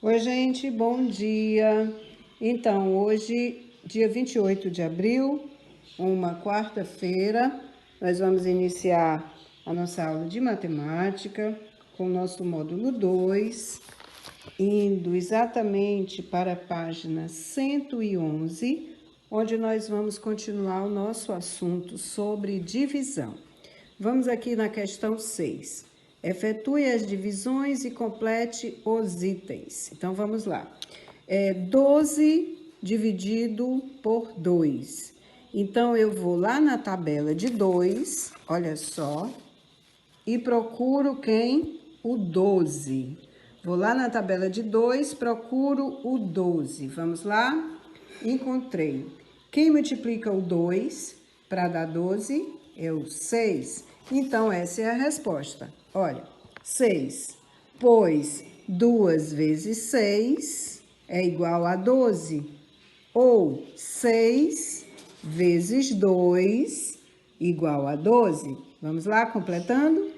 Oi, gente, bom dia. Então, hoje, dia 28 de abril, uma quarta-feira, nós vamos iniciar a nossa aula de matemática com o nosso módulo 2, indo exatamente para a página 111, onde nós vamos continuar o nosso assunto sobre divisão. Vamos aqui na questão 6. Efetue as divisões e complete os itens. Então, vamos lá. 12 dividido por 2. Então, eu vou lá na tabela de 2, olha só, e procuro quem? O 12. Vou lá na tabela de 2, procuro o 12. Vamos lá? Encontrei. Quem multiplica o 2 para dar 12 é o 6. Então, essa é a resposta. Olha, 6, pois 2 vezes 6 é igual a 12. Ou 6 vezes 2 igual a 12. Vamos lá, completando?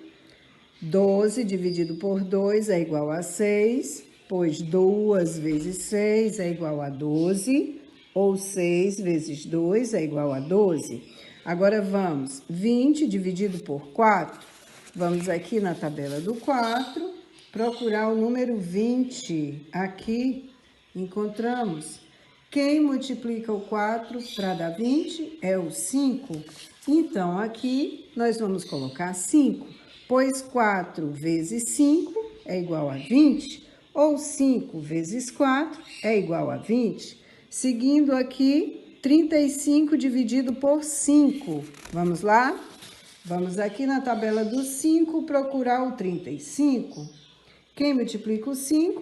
12 dividido por 2 é igual a 6, pois 2 vezes 6 é igual a 12, ou 6 vezes 2 é igual a 12. Agora vamos, 20 dividido por 4. Vamos aqui na tabela do 4, procurar o número 20. Aqui encontramos. Quem multiplica o 4 para dar 20 é o 5. Então, aqui nós vamos colocar 5, pois 4 vezes 5 é igual a 20, ou 5 vezes 4 é igual a 20. Seguindo aqui, 35 dividido por 5. Vamos lá? Vamos aqui na tabela do 5 procurar o 35. Quem multiplica o 5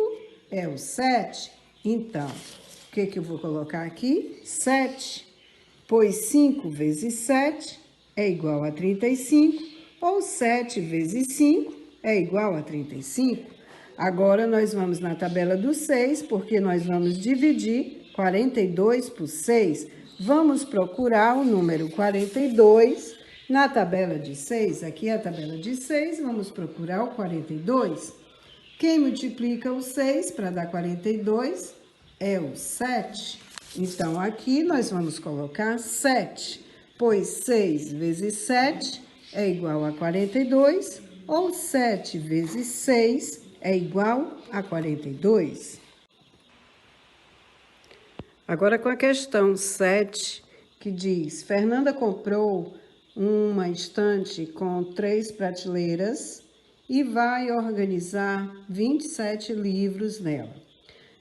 é o 7. Então, o que eu vou colocar aqui? 7. Pois 5 vezes 7 é igual a 35, ou 7 vezes 5 é igual a 35. Agora, nós vamos na tabela do 6, porque nós vamos dividir 42 por 6. Vamos procurar o número 42 na tabela de 6. Aqui é a tabela de 6, vamos procurar o 42. Quem multiplica o 6 para dar 42 é o 7. Então, aqui nós vamos colocar 7, pois 6 vezes 7 é igual a 42, ou 7 vezes 6 é igual a 42. Agora com a questão 7, que diz: Fernanda comprou uma estante com 3 prateleiras e vai organizar 27 livros nela.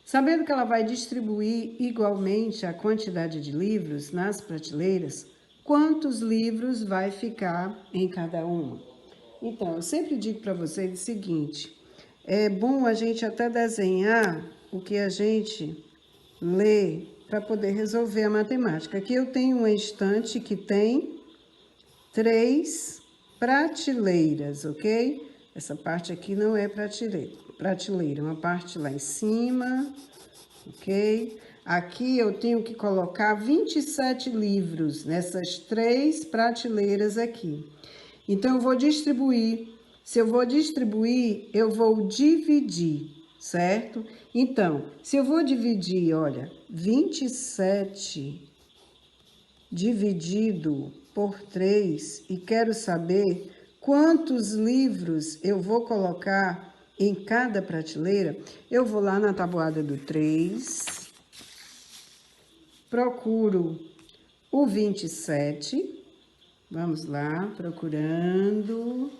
Sabendo que ela vai distribuir igualmente a quantidade de livros nas prateleiras, quantos livros vai ficar em cada uma? Então, eu sempre digo para vocês o seguinte: é bom a gente até desenhar o que a gente lê para poder resolver a matemática. Aqui eu tenho uma estante que tem 3 prateleiras, ok? Essa parte aqui não é prateleira, uma parte lá em cima, ok? Aqui eu tenho que colocar 27 livros nessas 3 prateleiras aqui. Então, eu vou distribuir. Se eu vou distribuir, eu vou dividir, certo? Então, se eu vou dividir, olha, 27 dividido por 3 e quero saber quantos livros eu vou colocar em cada prateleira, eu vou lá na tabuada do 3, procuro o 27, vamos lá, procurando,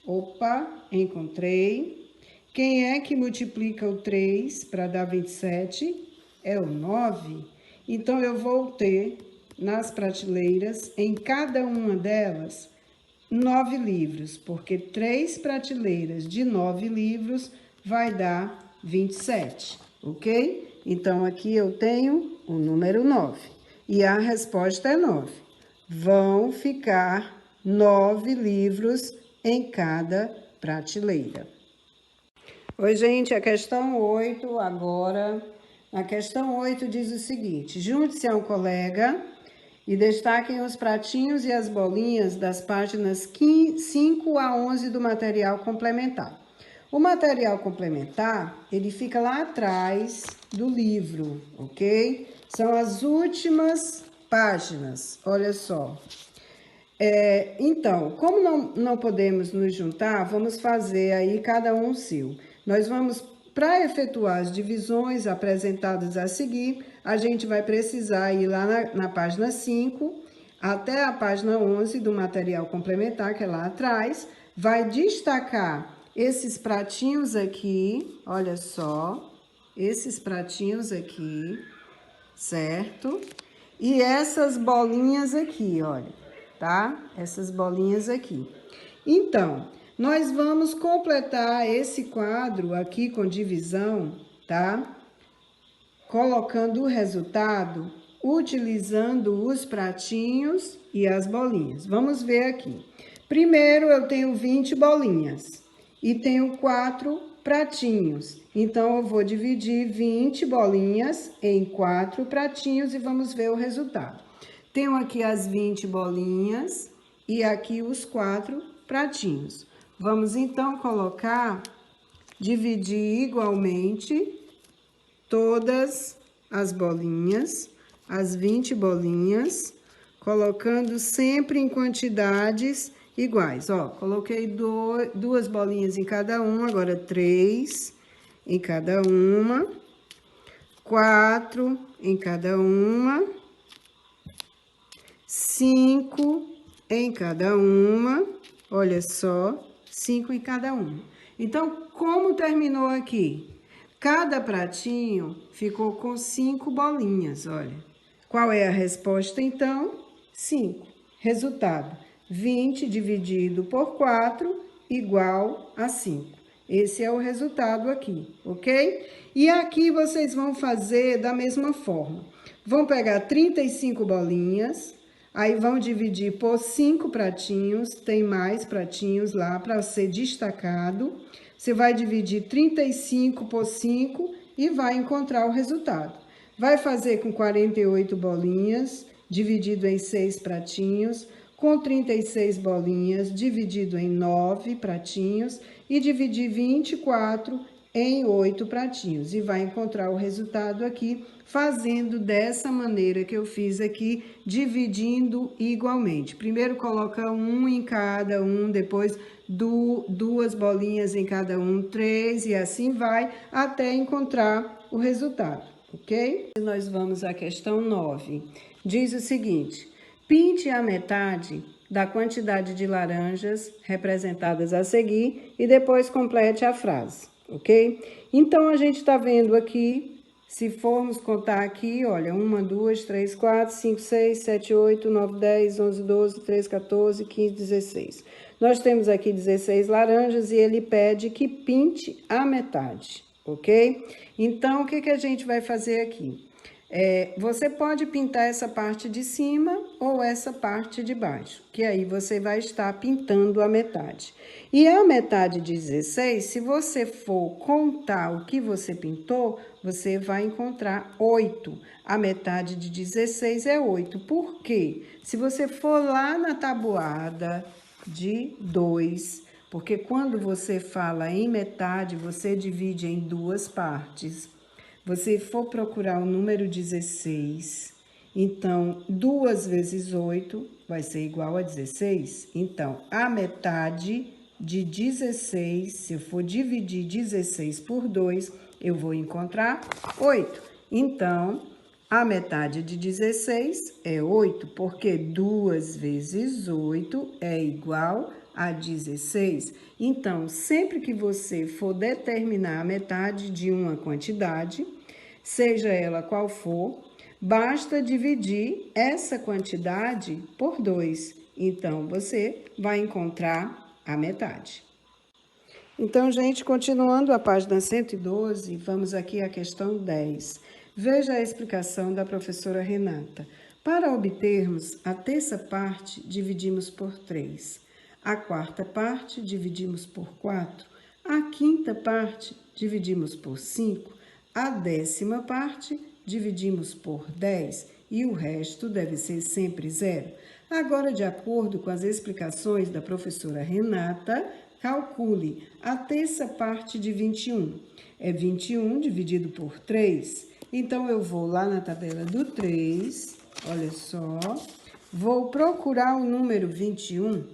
opa, encontrei. Quem é que multiplica o 3 para dar 27? É o 9. Então, eu vou ter nas prateleiras, em cada uma delas, 9 livros, porque 3 prateleiras de 9 livros vai dar 27, ok? Então, aqui eu tenho o número 9 e a resposta é 9. Vão ficar 9 livros em cada prateleira. Oi, gente, a questão 8 agora. Na questão 8 diz o seguinte: junte-se a um colega e destaquem os pratinhos e as bolinhas das páginas 5 a 11 do material complementar. O material complementar, ele fica lá atrás do livro, ok? São as últimas páginas, olha só. Então, como não podemos nos juntar, vamos fazer aí cada um o seu. Nós vamos, para efetuar as divisões apresentadas a seguir, a gente vai precisar ir lá na página 5 até a página 11 do material complementar, que é lá atrás, vai destacar esses pratinhos aqui, olha só, esses pratinhos aqui, certo? E essas bolinhas aqui, olha, tá? Essas bolinhas aqui. Então, nós vamos completar esse quadro aqui com divisão, tá? Colocando o resultado, utilizando os pratinhos e as bolinhas. Vamos ver aqui. Primeiro, eu tenho 20 bolinhas e tenho 4 pratinhos. Então, eu vou dividir 20 bolinhas em 4 pratinhos e vamos ver o resultado. Tenho aqui as 20 bolinhas e aqui os 4 pratinhos. Vamos, então, dividir igualmente todas as bolinhas, as 20 bolinhas, colocando sempre em quantidades iguais. Ó, coloquei duas bolinhas em cada uma, agora 3 em cada uma, 4 em cada uma, 5 em cada uma, olha só, 5 em cada uma. Então, como terminou aqui? Cada pratinho ficou com 5 bolinhas, olha. Qual é a resposta, então? 5. Resultado, 20 dividido por 4 igual a 5. Esse é o resultado aqui, ok? E aqui vocês vão fazer da mesma forma. Vão pegar 35 bolinhas, aí vão dividir por 5 pratinhos, tem mais pratinhos lá para ser destacado. Você vai dividir 35 por 5 e vai encontrar o resultado. Vai fazer com 48 bolinhas, dividido em 6 pratinhos, com 36 bolinhas, dividido em 9 pratinhos, e dividir 24 em 8 pratinhos. E vai encontrar o resultado aqui, fazendo dessa maneira que eu fiz aqui, dividindo igualmente. Primeiro coloca um em cada um, depois duas bolinhas em cada um, 3, e assim vai, até encontrar o resultado, ok? Nós vamos à questão 9. Diz o seguinte: pinte a metade da quantidade de laranjas representadas a seguir e depois complete a frase, ok? Então, a gente está vendo aqui, se formos contar aqui, olha, 1, 2, 3, 4, 5, 6, 7, 8, 9, 10, 11, 12, 13, 14, 15, 16. Nós temos aqui 16 laranjas e ele pede que pinte a metade, ok? Então, o que a gente vai fazer aqui? Você pode pintar essa parte de cima ou essa parte de baixo, que aí você vai estar pintando a metade. E a metade de 16, se você for contar o que você pintou, você vai encontrar 8. A metade de 16 é 8. Por quê? Se você for lá na tabuada de 2, porque quando você fala em metade, você divide em 2 partes. Você for procurar o número 16, então 2 vezes 8 vai ser igual a 16. Então, a metade de 16, se eu for dividir 16 por 2, eu vou encontrar 8. Então, a metade de 16 é 8, porque 2 vezes 8 é igual a 16. Então, sempre que você for determinar a metade de uma quantidade, seja ela qual for, basta dividir essa quantidade por 2. Então, você vai encontrar a metade. Então, gente, continuando a página 112, vamos aqui à questão 10. Veja a explicação da professora Renata. Para obtermos a terça parte, dividimos por 3. A quarta parte, dividimos por 4. A quinta parte, dividimos por 5. A 10ª parte, dividimos por 10. E o resto deve ser sempre 0. Agora, de acordo com as explicações da professora Renata, calcule a terça parte de 21. É 21 dividido por 3. Então, eu vou lá na tabela do 3, olha só, vou procurar o número 21,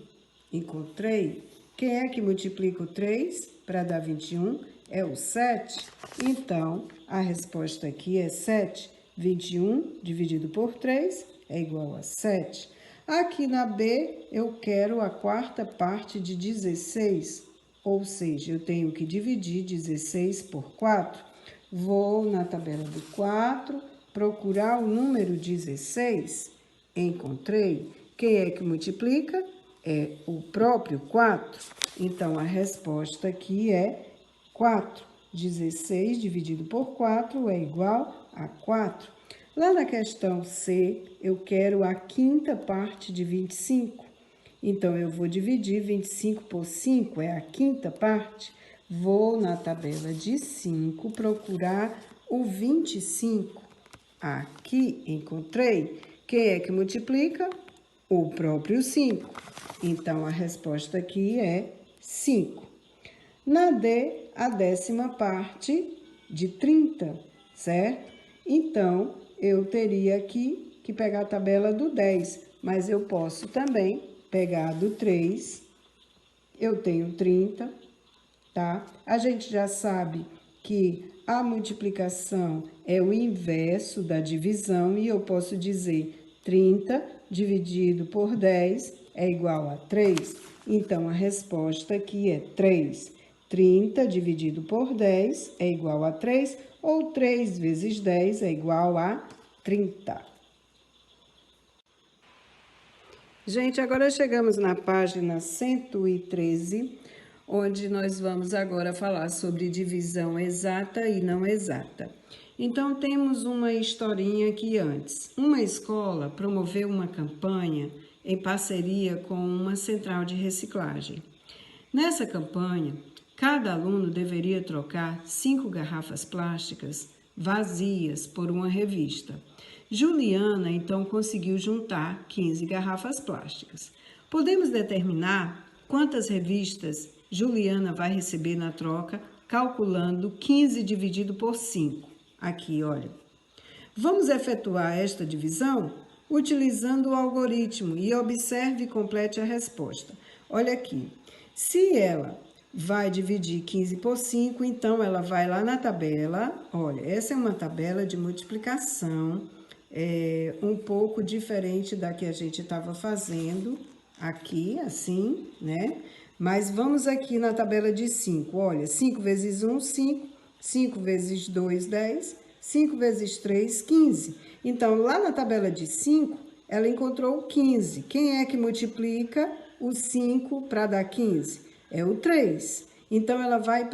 encontrei. Quem é que multiplica o 3 para dar 21? É o 7. Então, a resposta aqui é 7. 21 dividido por 3 é igual a 7. Aqui na B, eu quero a quarta parte de 16, ou seja, eu tenho que dividir 16 por 4. Vou na tabela do 4, procurar o número 16. Encontrei. Quem é que multiplica? É o próprio 4. Então, a resposta aqui é 4. 16 dividido por 4 é igual a 4. Lá na questão C, eu quero a quinta parte de 25. Então, eu vou dividir 25 por 5, é a quinta parte. Vou na tabela de 5 procurar o 25. Aqui encontrei. Quem é que multiplica? O próprio 5. Então, a resposta aqui é 5. Na D, a décima parte de 30, certo? Então, eu teria aqui que pegar a tabela do 10, mas eu posso também pegar do 3. Eu tenho 30, tá? A gente já sabe que a multiplicação é o inverso da divisão e eu posso dizer 30 dividido por 10 é igual a 3. Então, a resposta aqui é 3. 30 dividido por 10 é igual a 3, ou 3 vezes 10 é igual a 30. Gente, agora chegamos na página 113, onde nós vamos agora falar sobre divisão exata e não exata. Então, temos uma historinha aqui antes. Uma escola promoveu uma campanha em parceria com uma central de reciclagem. Nessa campanha, cada aluno deveria trocar 5 garrafas plásticas vazias por uma revista. Juliana, então, conseguiu juntar 15 garrafas plásticas. Podemos determinar quantas revistas Juliana vai receber na troca, calculando 15 dividido por 5. Aqui, olha. Vamos efetuar esta divisão utilizando o algoritmo e observe e complete a resposta. Olha aqui. Se ela vai dividir 15 por 5, então ela vai lá na tabela. Olha, essa é uma tabela de multiplicação, um pouco diferente da que a gente estava fazendo aqui, assim, né? Mas vamos aqui na tabela de 5. Olha, 5 vezes 1, 5. 5 vezes 2, 10. 5 vezes 3, 15. Então, lá na tabela de 5, ela encontrou 15. Quem é que multiplica o 5 para dar 15? É o 3. Então, ela vai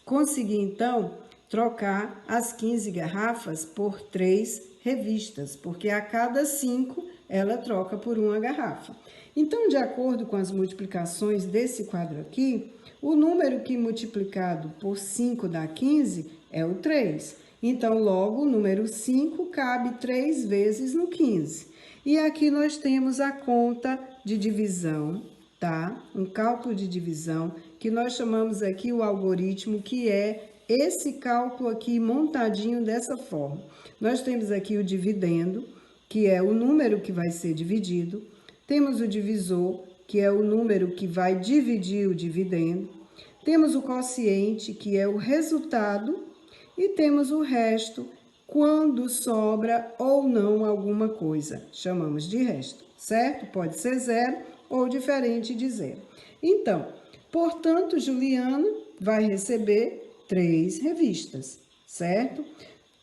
conseguir, então, trocar as 15 garrafas por 3 revistas, porque a cada 5 ela troca por uma garrafa. Então, de acordo com as multiplicações desse quadro aqui, o número que multiplicado por 5 dá 15 é o 3. Então, logo, o número 5 cabe 3 vezes no 15. E aqui nós temos a conta de divisão, tá? Um cálculo de divisão, que nós chamamos aqui o algoritmo, que é esse cálculo aqui montadinho dessa forma. Nós temos aqui o dividendo, que é o número que vai ser dividido. Temos o divisor, que é o número que vai dividir o dividendo. Temos o quociente, que é o resultado. E temos o resto, quando sobra ou não alguma coisa. Chamamos de resto, certo? Pode ser 0 ou diferente de 0. Então, portanto, Juliana vai receber 3 revistas, certo?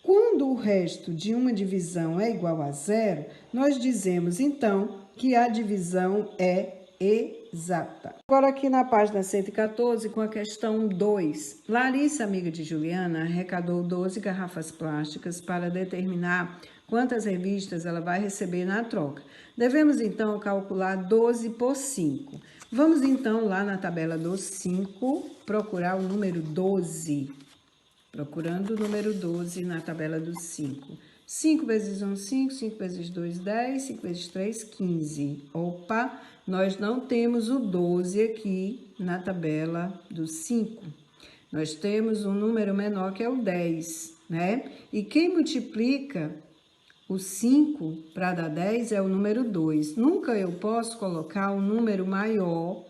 Quando o resto de uma divisão é igual a 0, nós dizemos, então, que a divisão é exata. Agora aqui na página 114, com a questão 2. Larissa, amiga de Juliana, arrecadou 12 garrafas plásticas para determinar quantas revistas ela vai receber na troca. Devemos, então, calcular 12 por 5. Vamos, então, lá na tabela do 5, procurar o número 12. Procurando o número 12 na tabela do 5. 5 vezes 1, 5, 5 vezes 2, 10, 5 vezes 3, 15. Opa, nós não temos o 12 aqui na tabela do 5. Nós temos um número menor que é o 10, né? E quem multiplica o 5 para dar 10 é o número 2. Nunca eu posso colocar um número maior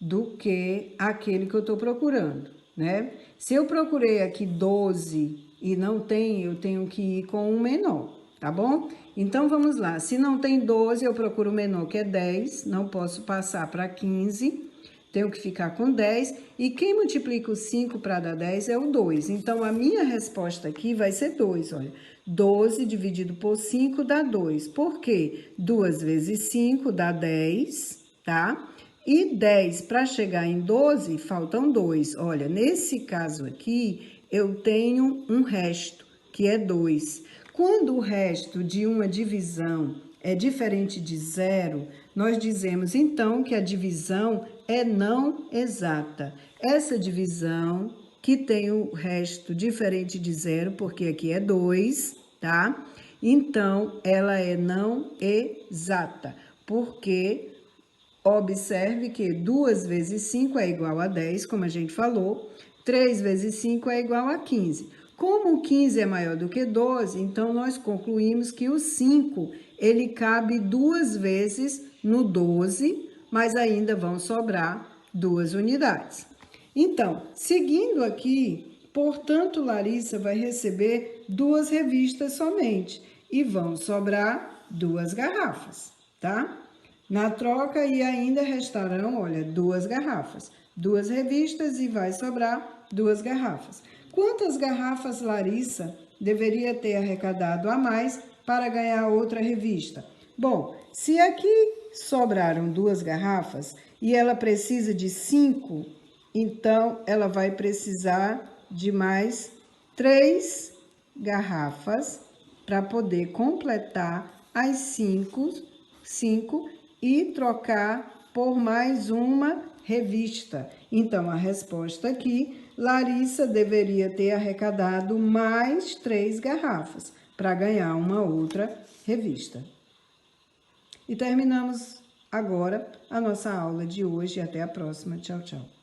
do que aquele que eu estou procurando, né? Se eu procurei aqui 12 e não tem, eu tenho que ir com um menor, tá bom? Então, vamos lá. Se não tem 12, eu procuro o menor, que é 10. Não posso passar para 15. Tenho que ficar com 10. E quem multiplica o 5 para dar 10 é o 2. Então, a minha resposta aqui vai ser 2, olha. 12 dividido por 5 dá 2. Por quê? 2 vezes 5 dá 10, tá? E 10 para chegar em 12, faltam 2. Olha, nesse caso aqui, eu tenho um resto, que é 2. Quando o resto de uma divisão é diferente de zero, nós dizemos então que a divisão é não exata. Essa divisão que tem o resto diferente de zero, porque aqui é 2, tá? Então, ela é não exata, porque observe que 2 vezes 5 é igual a 10, como a gente falou. 3 vezes 5 é igual a 15. Como o 15 é maior do que 12, então nós concluímos que o 5, ele cabe 2 vezes no 12, mas ainda vão sobrar 2 unidades. Então, seguindo aqui, portanto, Larissa vai receber 2 revistas somente e vão sobrar 2 garrafas, tá? Na troca, e ainda restarão, olha, 2 garrafas, 2 revistas e vai sobrar 2 garrafas. Quantas garrafas Larissa deveria ter arrecadado a mais para ganhar outra revista? Bom, se aqui sobraram 2 garrafas e ela precisa de 5, então ela vai precisar de mais 3 garrafas para poder completar as 5 e trocar por mais uma revista. Então, a resposta aqui, Larissa deveria ter arrecadado mais 3 garrafas para ganhar uma outra revista. E terminamos agora a nossa aula de hoje. Até a próxima. Tchau, tchau.